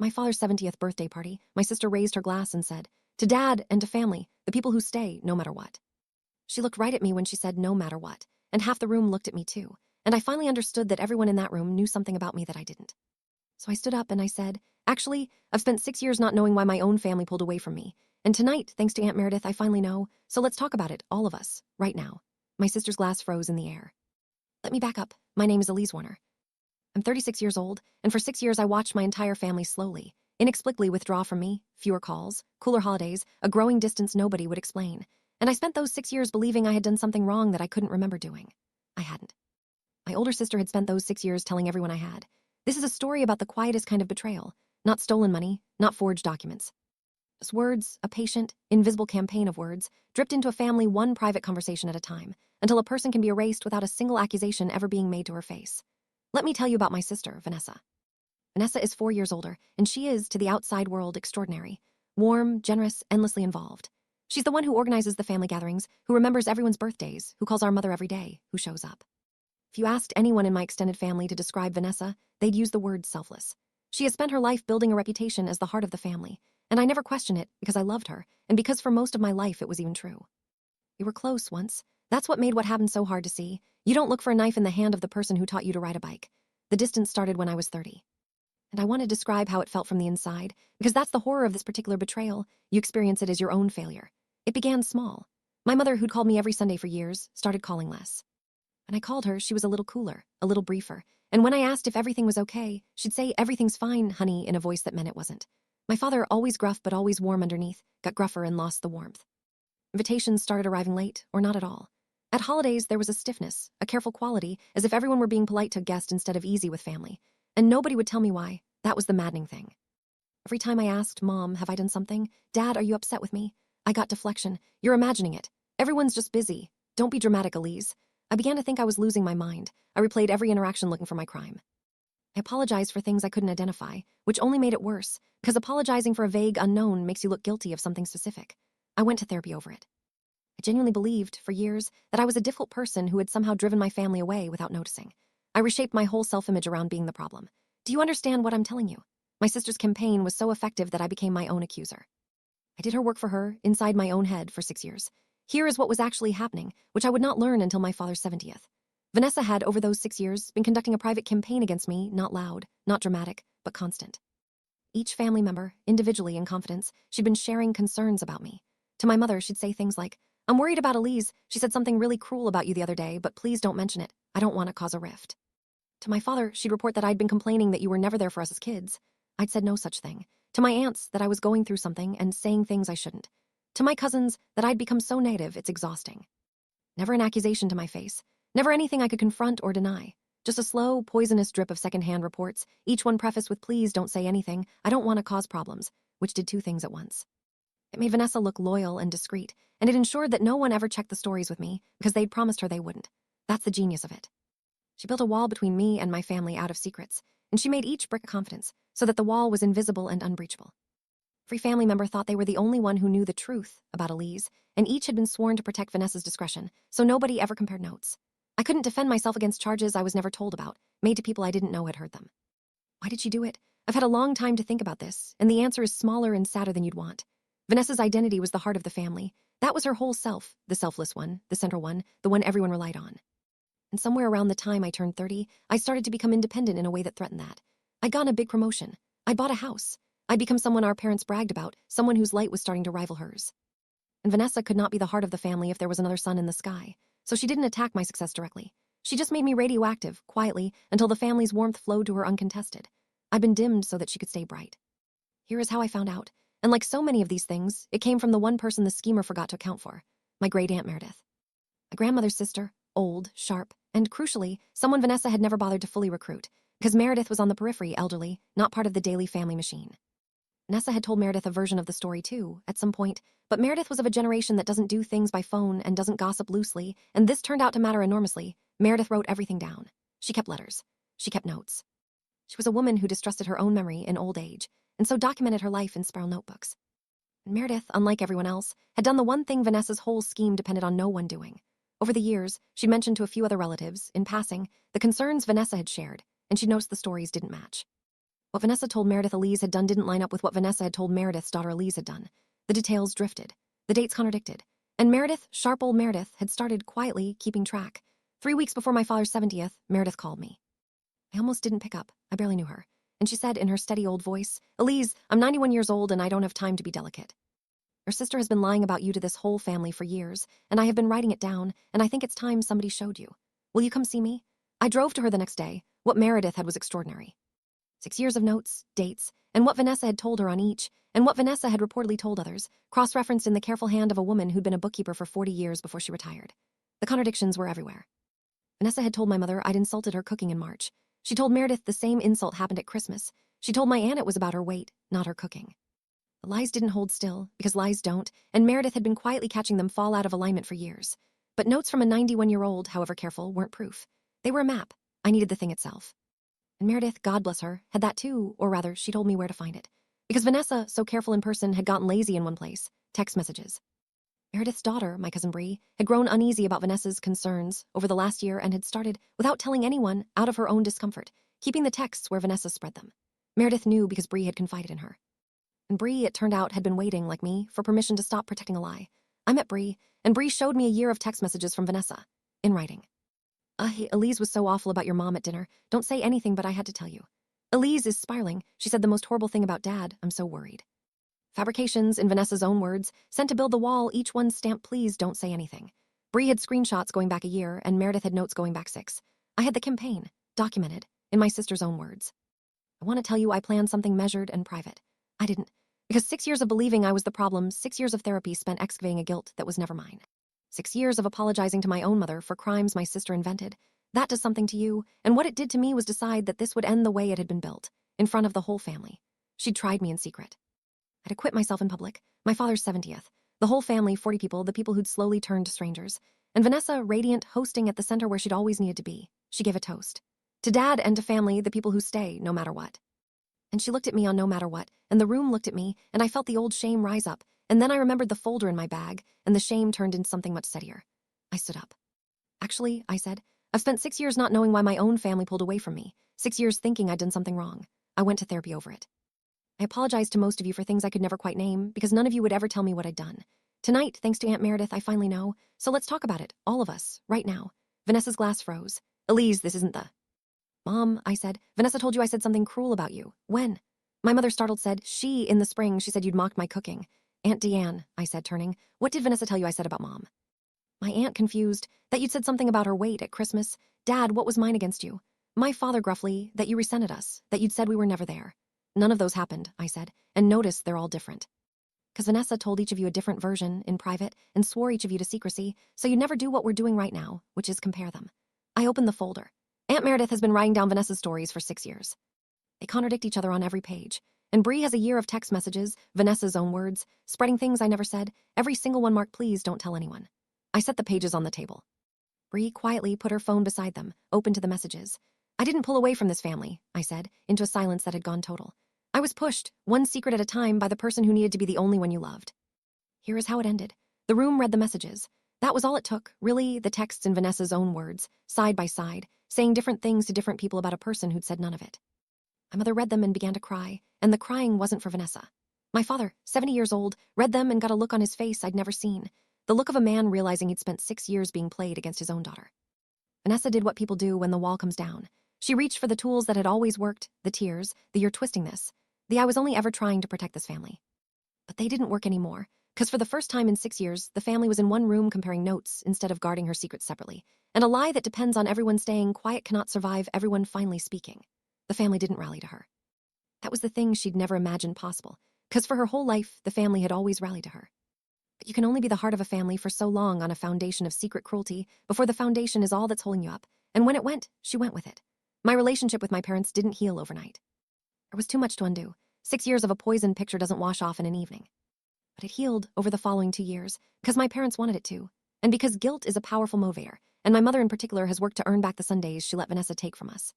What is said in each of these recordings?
my father's 70th birthday party, my sister raised her glass and said, "To Dad and to family, the people who stay no matter what." She looked right at me when she said no matter what, and half the room looked at me too, and I finally understood that everyone in that room knew something about me that I didn't. So I stood up and I said, "Actually, I've spent 6 years not knowing why my own family pulled away from me. And tonight, thanks to Aunt Meredith, I finally know. So let's talk about it, all of us, right now." My sister's glass froze in the air. "Let me back up. My name is Elise Warner. I'm 36 years old, and for 6 years I watched my entire family slowly, inexplicably withdraw from me, fewer calls, cooler holidays, a growing distance nobody would explain. And I spent those 6 years believing I had done something wrong that I couldn't remember doing. I hadn't. My older sister had spent those 6 years telling everyone I had. This is a story about the quietest kind of betrayal, not stolen money, not forged documents. Just words, a patient, invisible campaign of words, dripped into a family one private conversation at a time, until a person can be erased without a single accusation ever being made to her face. Let me tell you about my sister, Vanessa. Vanessa is 4 years older, and she is, to the outside world, extraordinary. Warm, generous, endlessly involved. She's the one who organizes the family gatherings, who remembers everyone's birthdays, who calls our mother every day, who shows up. If you asked anyone in my extended family to describe Vanessa, they'd use the word selfless. She has spent her life building a reputation as the heart of the family, and I never question it because I loved her, and because for most of my life it was even true. We were close once. That's what made what happened so hard to see. You don't look for a knife in the hand of the person who taught you to ride a bike. The distance started when I was 30. And I want to describe how it felt from the inside, because that's the horror of this particular betrayal. You experience it as your own failure. It began small. My mother, who'd called me every Sunday for years, started calling less. When I called her, she was a little cooler, a little briefer. And when I asked if everything was okay, she'd say, "Everything's fine, honey," in a voice that meant it wasn't. My father, always gruff but always warm underneath, got gruffer and lost the warmth. Invitations started arriving late, or not at all. At holidays, there was a stiffness, a careful quality, as if everyone were being polite to a guest instead of easy with family. And nobody would tell me why. That was the maddening thing. Every time I asked, "Mom, have I done something? Dad, are you upset with me?" I got deflection. "You're imagining it. Everyone's just busy. Don't be dramatic, Elise." I began to think I was losing my mind. I replayed every interaction looking for my crime. I apologized for things I couldn't identify, which only made it worse, because apologizing for a vague unknown makes you look guilty of something specific. I went to therapy over it. I genuinely believed, for years, that I was a difficult person who had somehow driven my family away without noticing. I reshaped my whole self-image around being the problem. Do you understand what I'm telling you? My sister's campaign was so effective that I became my own accuser. I did her work for her, inside my own head, for 6 years. Here is what was actually happening, which I would not learn until my father's 70th. Vanessa had, over those 6 years, been conducting a private campaign against me, not loud, not dramatic, but constant. Each family member, individually in confidence, she'd been sharing concerns about me. To my mother, she'd say things like, "I'm worried about Elise. She said something really cruel about you the other day, but please don't mention it. I don't want to cause a rift." To my father, she'd report that I'd been complaining that you were never there for us as kids. I'd said no such thing. To my aunts, that I was going through something and saying things I shouldn't. To my cousins, that I'd become so negative it's exhausting. Never an accusation to my face. Never anything I could confront or deny. Just a slow, poisonous drip of secondhand reports, each one prefaced with, "Please don't say anything. I don't want to cause problems," which did two things at once. It made Vanessa look loyal and discreet, and it ensured that no one ever checked the stories with me because they'd promised her they wouldn't. That's the genius of it. She built a wall between me and my family out of secrets, and she made each brick a confidence so that the wall was invisible and unbreachable. Every family member thought they were the only one who knew the truth about Elise, and each had been sworn to protect Vanessa's discretion, so nobody ever compared notes. I couldn't defend myself against charges I was never told about, made to people I didn't know had heard them. Why did she do it? I've had a long time to think about this, and the answer is smaller and sadder than you'd want. Vanessa's identity was the heart of the family. That was her whole self, the selfless one, the central one, the one everyone relied on. And somewhere around the time I turned 30, I started to become independent in a way that threatened that. I'd gotten a big promotion. I'd bought a house. I'd become someone our parents bragged about, someone whose light was starting to rival hers. And Vanessa could not be the heart of the family if there was another sun in the sky, so she didn't attack my success directly. She just made me radioactive, quietly, until the family's warmth flowed to her uncontested. I'd been dimmed so that she could stay bright. Here is how I found out, and like so many of these things, it came from the one person the schemer forgot to account for, my great Aunt Meredith. My grandmother's sister, old, sharp, and crucially, someone Vanessa had never bothered to fully recruit, because Meredith was on the periphery, elderly, not part of the daily family machine. Vanessa had told Meredith a version of the story too, at some point, but Meredith was of a generation that doesn't do things by phone and doesn't gossip loosely, and this turned out to matter enormously. Meredith wrote everything down. She kept letters. She kept notes. She was a woman who distrusted her own memory in old age, and so documented her life in spiral notebooks. And Meredith, unlike everyone else, had done the one thing Vanessa's whole scheme depended on no one doing. Over the years, she'd mentioned to a few other relatives, in passing, the concerns Vanessa had shared, and she'd noticed the stories didn't match. What Vanessa told Meredith Elise had done didn't line up with what Vanessa had told Meredith's daughter Elise had done. The details drifted. The dates contradicted. And Meredith, sharp old Meredith, had started quietly keeping track. 3 weeks before my father's 70th, Meredith called me. I almost didn't pick up. I barely knew her. And she said in her steady old voice, "Elise, I'm 91 years old and I don't have time to be delicate. Your sister has been lying about you to this whole family for years, and I have been writing it down, and I think it's time somebody showed you. Will you come see me?" I drove to her the next day. What Meredith had was extraordinary. 6 years of notes, dates, and what Vanessa had told her on each, and what Vanessa had reportedly told others, cross-referenced in the careful hand of a woman who'd been a bookkeeper for 40 years before she retired. The contradictions were everywhere. Vanessa had told my mother I'd insulted her cooking in March. She told Meredith the same insult happened at Christmas. She told my aunt it was about her weight, not her cooking. The lies didn't hold still, because lies don't, and Meredith had been quietly catching them fall out of alignment for years. But notes from a 91-year-old, however careful, weren't proof. They were a map. I needed the thing itself. And Meredith, God bless her, had that too, or rather, she told me where to find it. Because Vanessa, so careful in person, had gotten lazy in one place: text messages. Meredith's daughter, my cousin Bree, had grown uneasy about Vanessa's concerns over the last year and had started, without telling anyone, out of her own discomfort, keeping the texts where Vanessa spread them. Meredith knew because Bree had confided in her. And Bree, it turned out, had been waiting, like me, for permission to stop protecting a lie. I met Bree, and Bree showed me a year of text messages from Vanessa, in writing. Elise was so awful about your mom at dinner. Don't say anything, but I had to tell you. Elise is spiraling. She said the most horrible thing about Dad. I'm so worried. Fabrications, in Vanessa's own words, sent to build the wall, each one stamped, "Please don't say anything." Bree had screenshots going back a year, and Meredith had notes going back 6. I had the campaign, documented, in my sister's own words. I want to tell you I planned something measured and private. I didn't. Because 6 years of believing I was the problem, 6 years of therapy spent excavating a guilt that was never mine. 6 years of apologizing to my own mother for crimes my sister invented. That does something to you, and what it did to me was decide that this would end the way it had been built, in front of the whole family. She'd tried me in secret. I'd acquit myself in public, my father's 70th, the whole family, 40 people, the people who'd slowly turned to strangers, and Vanessa, radiant, hosting at the center where she'd always needed to be. She gave a toast. To Dad and to family, the people who stay, no matter what. And she looked at me on no matter what, and the room looked at me, and I felt the old shame rise up, and then I remembered the folder in my bag, and the shame turned into something much steadier. I stood up. Actually, I said, I've spent 6 years not knowing why my own family pulled away from me, 6 years thinking I'd done something wrong. I went to therapy over it. I apologized to most of you for things I could never quite name, because none of you would ever tell me what I'd done. Tonight, thanks to Aunt Meredith, I finally know, so let's talk about it, all of us, right now. Vanessa's glass froze. Elise, this isn't the... Mom, I said, Vanessa told you I said something cruel about you. When? My mother, startled, said, in the spring, she said you'd mocked my cooking. Aunt Deanne, I said, turning. What did Vanessa tell you I said about Mom? My aunt, confused, that you'd said something about her weight at Christmas. Dad, what was mine against you? My father, gruffly, that you resented us, that you'd said we were never there. None of those happened, I said, and notice they're all different. Because Vanessa told each of you a different version, in private, and swore each of you to secrecy, so you'd never do what we're doing right now, which is compare them. I opened the folder. Aunt Meredith has been writing down Vanessa's stories for 6 years. They contradict each other on every page. And Bree has a year of text messages, Vanessa's own words, spreading things I never said, every single one marked "Please don't tell anyone." I set the pages on the table. Bree quietly put her phone beside them, open to the messages. I didn't pull away from this family, I said, into a silence that had gone total. I was pushed, one secret at a time, by the person who needed to be the only one you loved. Here is how it ended. The room read the messages. That was all it took, really, the texts in Vanessa's own words, side by side, saying different things to different people about a person who'd said none of it. My mother read them and began to cry, and the crying wasn't for Vanessa. My father, 70 years old, read them and got a look on his face I'd never seen, the look of a man realizing he'd spent 6 years being played against his own daughter. Vanessa did what people do when the wall comes down. She reached for the tools that had always worked, the tears, the "you're twisting this," the "I was only ever trying to protect this family." But they didn't work anymore, because for the first time in 6 years, the family was in one room comparing notes instead of guarding her secrets separately, and a lie that depends on everyone staying quiet cannot survive everyone finally speaking. The family didn't rally to her. That was the thing she'd never imagined possible, because for her whole life, the family had always rallied to her. But you can only be the heart of a family for so long on a foundation of secret cruelty before the foundation is all that's holding you up, and when it went, she went with it. My relationship with my parents didn't heal overnight. There was too much to undo. 6 years of a poisoned picture doesn't wash off in an evening. But it healed over the following 2 years, because my parents wanted it to, and because guilt is a powerful motivator, and my mother in particular has worked to earn back the Sundays she let Vanessa take from us.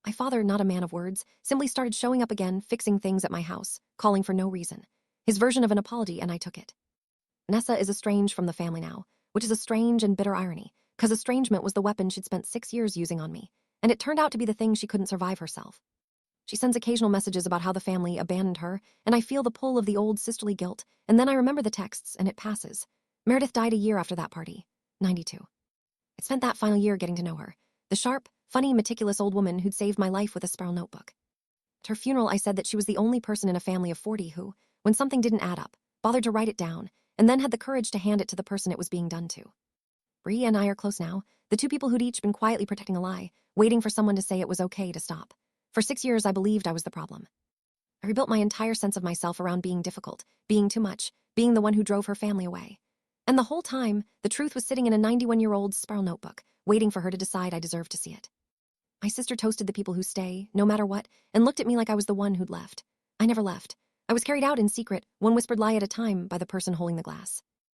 My father, not a man of words, simply started showing up again, fixing things at my house, calling for no reason. His version of an apology, and I took it. Vanessa is estranged from the family now, which is a strange and bitter irony, because estrangement was the weapon she'd spent 6 years using on me, and it turned out to be the thing she couldn't survive herself. She sends occasional messages about how the family abandoned her, and I feel the pull of the old sisterly guilt, and then I remember the texts, and it passes. Meredith died a year after that party, 92. I spent that final year getting to know her, the sharp, funny, meticulous old woman who'd saved my life with a spiral notebook. At her funeral, I said that she was the only person in a family of 40 who, when something didn't add up, bothered to write it down, and then had the courage to hand it to the person it was being done to. Bree and I are close now, the two people who'd each been quietly protecting a lie, waiting for someone to say it was okay to stop. For 6 years, I believed I was the problem. I rebuilt my entire sense of myself around being difficult, being too much, being the one who drove her family away. And the whole time, the truth was sitting in a 91-year-old's spiral notebook, waiting for her to decide I deserved to see it. My sister toasted the people who stay, no matter what, and looked at me like I was the one who'd left. I never left. I was carried out in secret, one whispered lie at a time, by the person holding the glass.